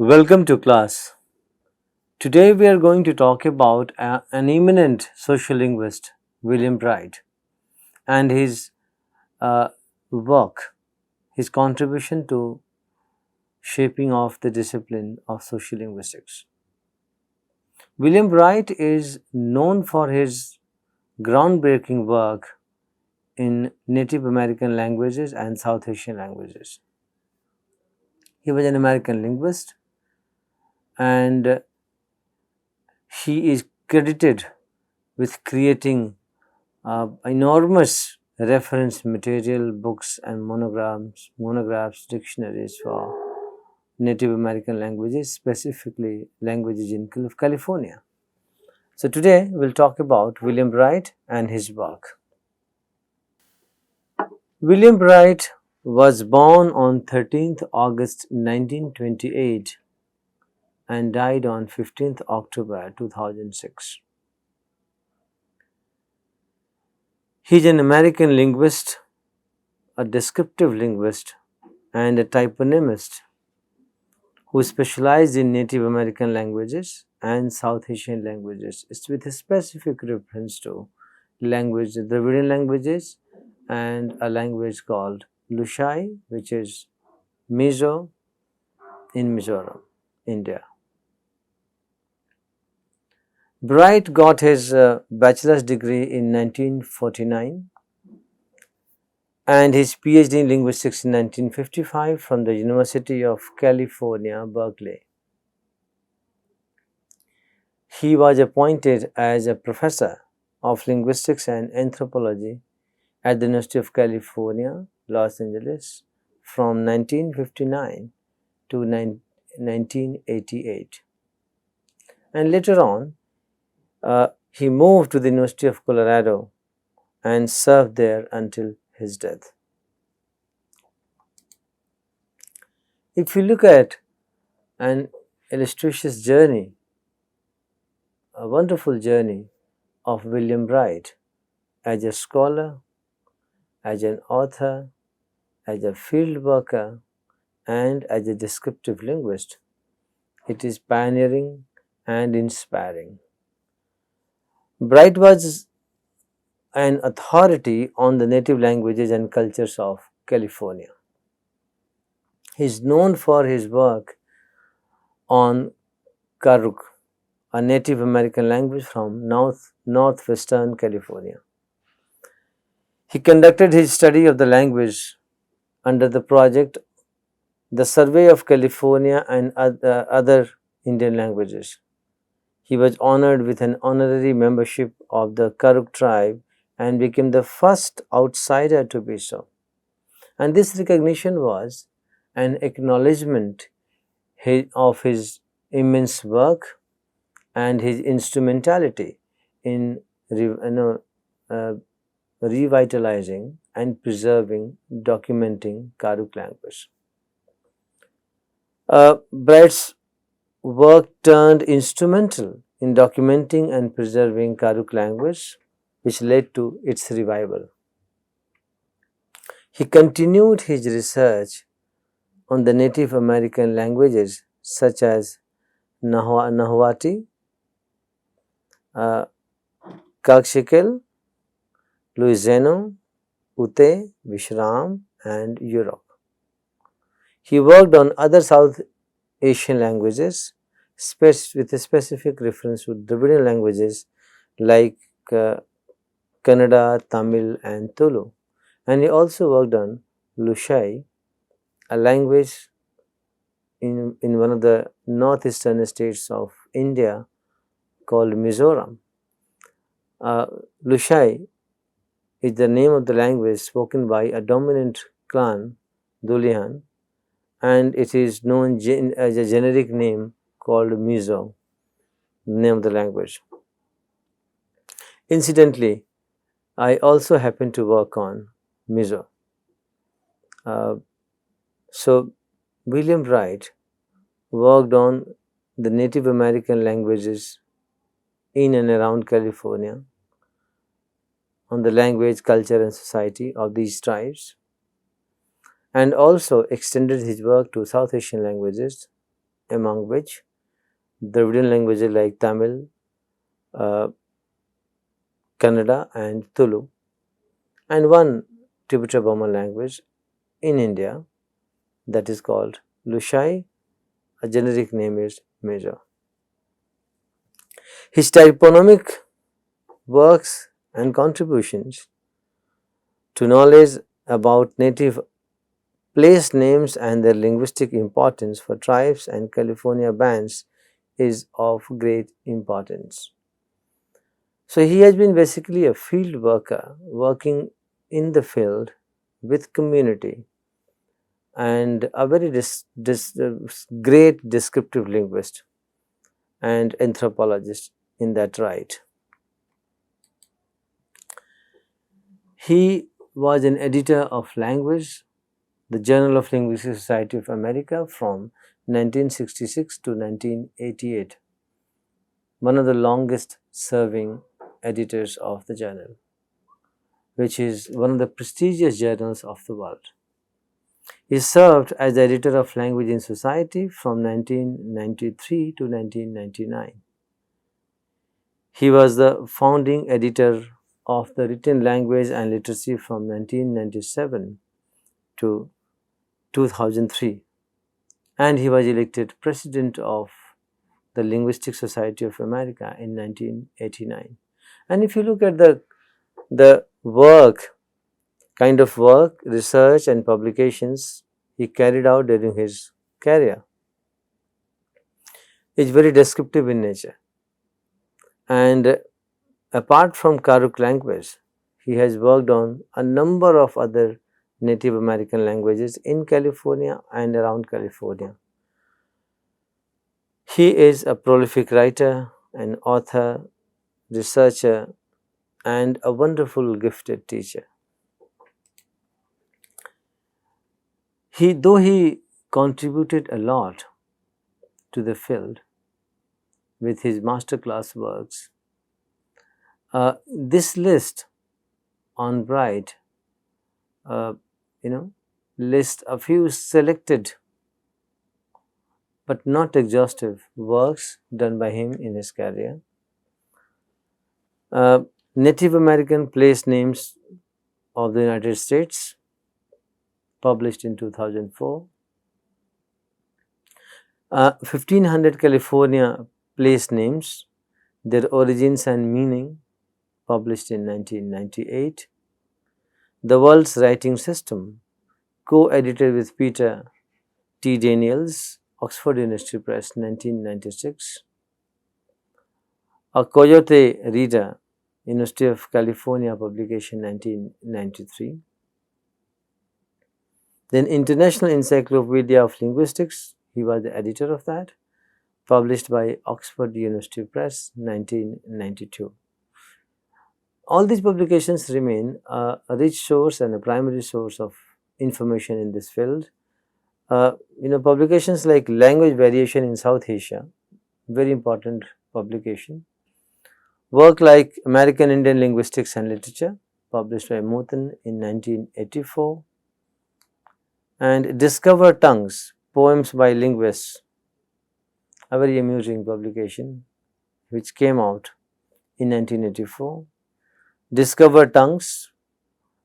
Welcome to class. Today we are going to talk about an eminent social linguist, William Bright, and his uh, work, his contribution to shaping of the discipline of social linguistics. William Bright is known for his groundbreaking work in Native American languages and South Asian languages. He was an American linguist and he is credited with creating enormous reference material, books and monographs, dictionaries for Native American languages, specifically languages in California. So today we'll talk about William Bright and his work. William Bright was born on 13th August 1928 and died on 15th October 2006. He is an American linguist, a descriptive linguist, and a typonymist who specialized in Native American languages and South Asian languages. It's with a specific reference to language, the Dravidian languages, and a language called Lushai, which is Mizo in Mizoram, India. Bright got his bachelor's degree in 1949 and his PhD in linguistics in 1955 from the University of California, Berkeley. He was appointed as a professor of linguistics and anthropology at the University of California, Los Angeles from 1959 to 1988. And later on, he moved to the University of Colorado and served there until his death. If you look at an illustrious journey, a wonderful journey of William Bright as a scholar, as an author, as a field worker, and as a descriptive linguist, it is pioneering and inspiring. Bright was an authority on the native languages and cultures of California. He is known for his work on Karuk, a Native American language from northwestern California. He conducted his study of the language under the project The Survey of California and other Indian languages. He was honored with an honorary membership of the Karuk tribe and became the first outsider to be so. And this recognition was an acknowledgement of his immense work and his instrumentality in revitalizing and preserving, documenting Karuk language. Bright's work turned instrumental in documenting and preserving Karuk language, which led to its revival. He continued his research on the Native American languages such as Nahuatl, Kakshikil, Louisiano, Ute, Vishram, and Europe. He worked on other South Asian languages with a specific reference to Dravidian languages like Kannada, Tamil, and Tulu. And he also worked on Lushai, a language in one of the northeastern states of India called Mizoram. Lushai is the name of the language spoken by a dominant clan, Dulian, and it is known as a generic name called Mizo, name of the language. Incidentally, I also happen to work on Mizo. So, William Bright worked on the Native American languages in and around California, on the language, culture, and society of these tribes, and also extended his work to South Asian languages among which Dravidian languages like Tamil, uh, Kannada and Tulu, and one Tibeto-Burman language in India that is called Lushai. A generic name is Major. His typonymic works and contributions to knowledge about native place names and their linguistic importance for tribes and California bands is of great importance. So, he has been basically a field worker working in the field with community and a very great descriptive linguist and anthropologist in that right. He was an editor of Language, the Journal of Linguistic Society of America from 1966 to 1988, one of the longest serving editors of the journal, which is one of the prestigious journals of the world. He served as the editor of Language in Society from 1993 to 1999. He was the founding editor of the Written Language and Literacy from 1997 to 2003, and he was elected president of the Linguistic Society of America in 1989. And if you look at the kind of work, research and publications he carried out during his career, it's very descriptive in nature. And apart from Karuk language, he has worked on a number of other Native American languages in California and around California. He is a prolific writer, an author, researcher, and a wonderful gifted teacher. Though he contributed a lot to the field with his masterclass works, this list on Bright, lists a few selected but not exhaustive works done by him in his career. Native American place names of the United States, published in 2004. 1500 California place names, their origins and meaning, published in 1998. The World's Writing System, co-edited with Peter T. Daniels, Oxford University Press, 1996. A Coyote Reader, University of California publication, 1993. Then International Encyclopedia of Linguistics, he was the editor of that, published by Oxford University Press, 1992. All these publications remain a rich source and a primary source of information in this field. Publications like Language Variation in South Asia, very important publication. Work like American Indian Linguistics and Literature, published by Muthan in 1984. And Discover Tongues, Poems by Linguists, a very amusing publication which came out in 1984. Discover Tongues,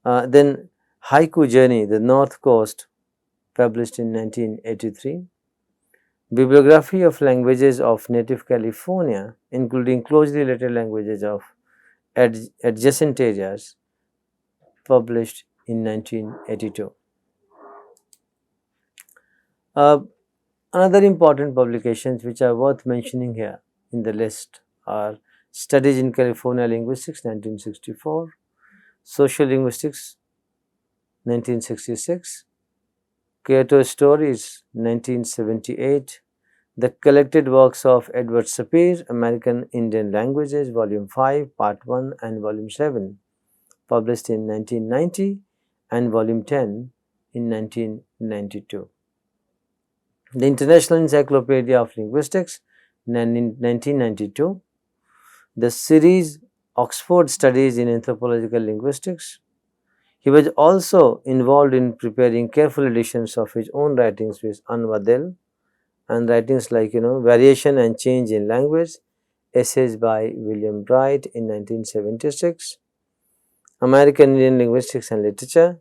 then Haiku Journey, the North Coast, published in 1983. Bibliography of Languages of Native California, including closely related languages of adjacent areas, published in 1982. Another important publications which are worth mentioning here in the list are Studies in California Linguistics, 1964, Social Linguistics, 1966, Kyoto Stories, 1978, The Collected Works of Edward Sapir, American Indian Languages, Volume 5, Part 1 and Volume 7, published in 1990, and Volume 10 in 1992. The International Encyclopedia of Linguistics, 1992, the series Oxford Studies in Anthropological Linguistics. He was also involved in preparing careful editions of his own writings with Anwadel and writings like Variation and Change in Language, essays by William Bright in 1976, American Indian Linguistics and Literature,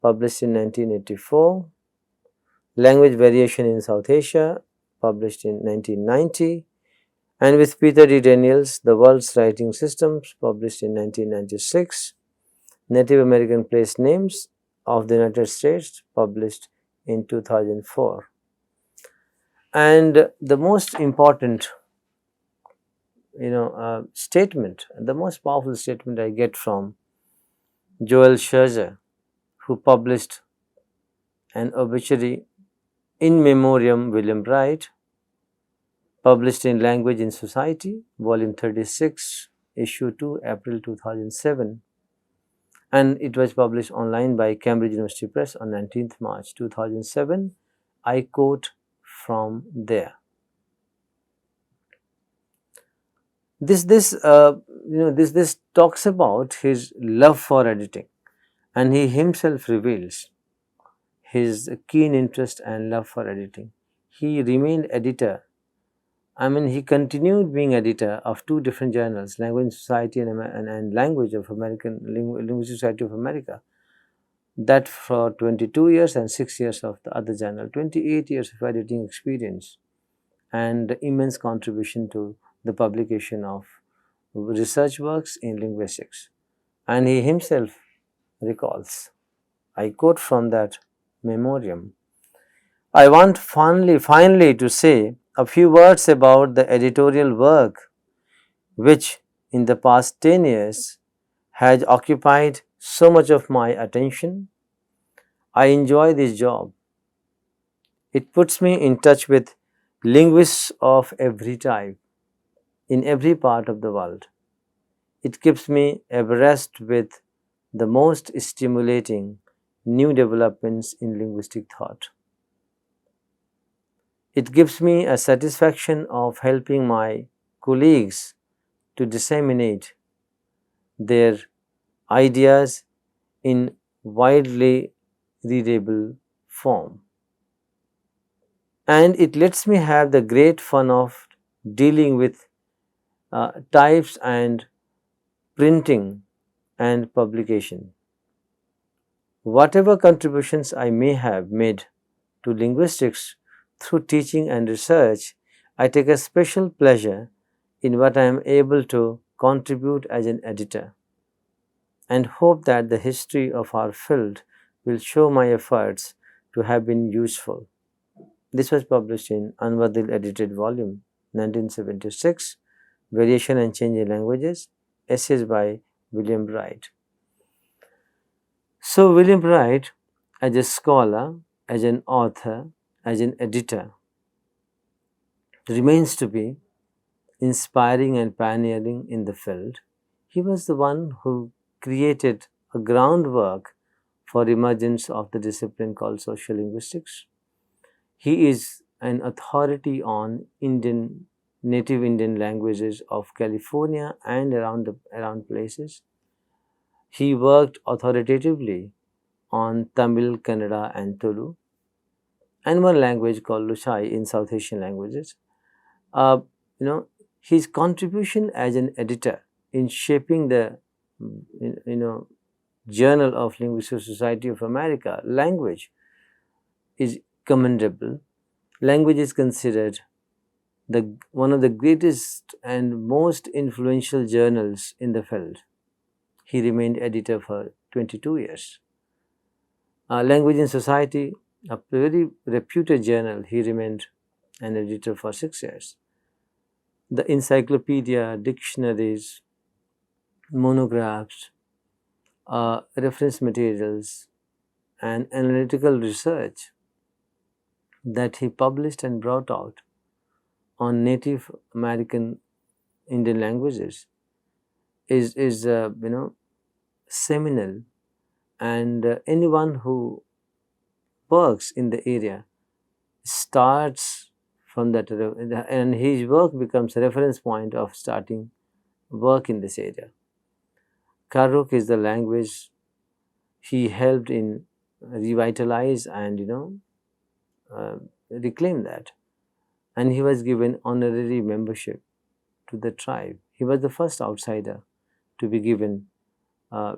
published in 1984, Language Variation in South Asia, published in 1990, and with Peter D. Daniels, The World's Writing Systems, published in 1996, Native American Place Names of the United States, published in 2004. And the most important, statement, the most powerful statement I get from Joel Scherzer, who published an obituary in memoriam William Bright, published in Language in Society, volume 36, issue 2, April 2007, and it was published online by Cambridge University Press on 19th March 2007. I quote from there. This talks about his love for editing, and he himself reveals his keen interest and love for editing. He remained editor. He continued being editor of two different journals, Language and Society and Language of American Linguistic Society of America. That for 22 years and 6 years of the other journal, 28 years of editing experience, and immense contribution to the publication of research works in linguistics. And he himself recalls, I quote from that memoriam, I want finally to say a few words about the editorial work which in the past 10 years has occupied so much of my attention. I enjoy this job. It puts me in touch with linguists of every type in every part of the world. It keeps me abreast with the most stimulating new developments in linguistic thought. It gives me a satisfaction of helping my colleagues to disseminate their ideas in widely readable form. And it lets me have the great fun of dealing with types and printing and publication. Whatever contributions I may have made to linguistics through teaching and research, I take a special pleasure in what I am able to contribute as an editor, and hope that the history of our field will show my efforts to have been useful. This was published in Anvadil edited volume 1976, Variation and Change in Languages, essays by William Bright. So William Bright, as a scholar, as an author, as an editor, remains to be inspiring and pioneering in the field. He was the one who created a groundwork for emergence of the discipline called social linguistics. He is an authority on native Indian languages of California and around places. He worked authoritatively on Tamil, Kannada and Tulu, and one language called Luchai in South Asian languages. Uh, his contribution as an editor in shaping the Journal of Linguistic Society of America language is commendable. Language is considered one of the greatest and most influential journals in the field. He remained editor for 22 years. Language in Society, a very reputed journal, he remained an editor for 6 years. The encyclopedia, dictionaries, monographs, reference materials, and analytical research that he published and brought out on Native American Indian languages is seminal, and anyone who works in the area starts from that, and his work becomes a reference point of starting work in this area. Karuk is the language he helped in revitalize and reclaim that. and he was given honorary membership to the tribe. He was the first outsider to be given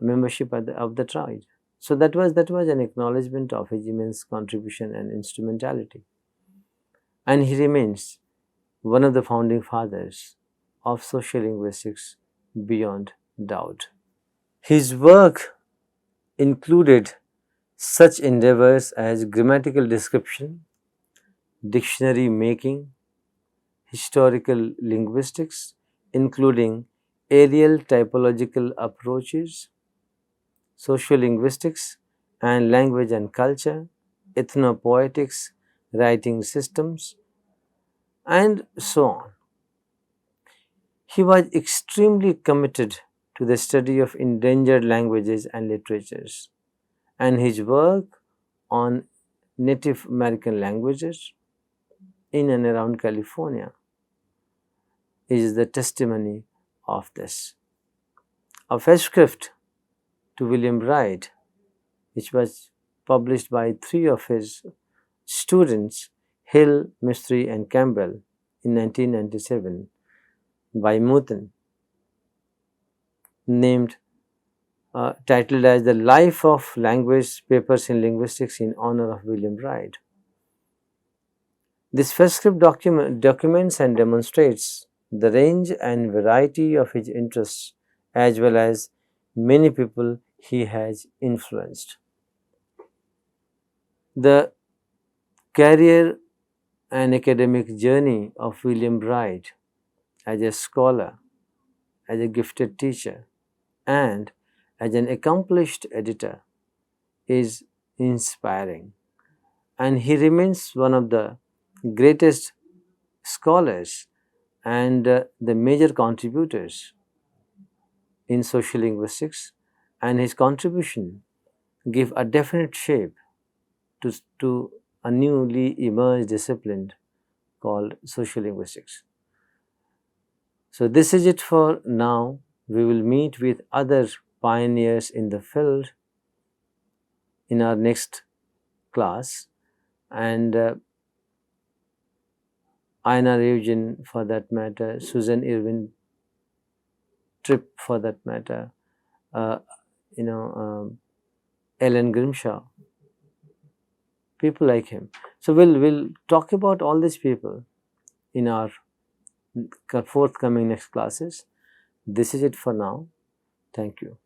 membership of the tribe. So that was an acknowledgement of his immense contribution and instrumentality. And he remains one of the founding fathers of social linguistics beyond doubt. His work included such endeavors as grammatical description, dictionary making, historical linguistics, including areal typological approaches, sociolinguistics, and language and culture, ethnopoetics, writing systems, and so on. He was extremely committed to the study of endangered languages and literatures, and his work on Native American languages in and around California is the testimony of this. A first script to William Wright, which was published by three of his students, Hill, Mystery, and Campbell, in 1997 by Mouton, named titled as The Life of Language Papers in Linguistics in honor of William Wright. This first script documents and demonstrates the range and variety of his interests as well as many people he has influenced. The career and academic journey of William Wright as a scholar, as a gifted teacher, and as an accomplished editor is inspiring, and he remains one of the greatest scholars and the major contributors in social linguistics, and his contribution give a definite shape to a newly emerged discipline called social linguistics. So this is it for now. We will meet with other pioneers in the field in our next class, and Aina Eugen for that matter, Susan Irwin Tripp for that matter, uh, Ellen Grimshaw, people like him. So we'll talk about all these people in our forthcoming next classes. This is it for now. Thank you.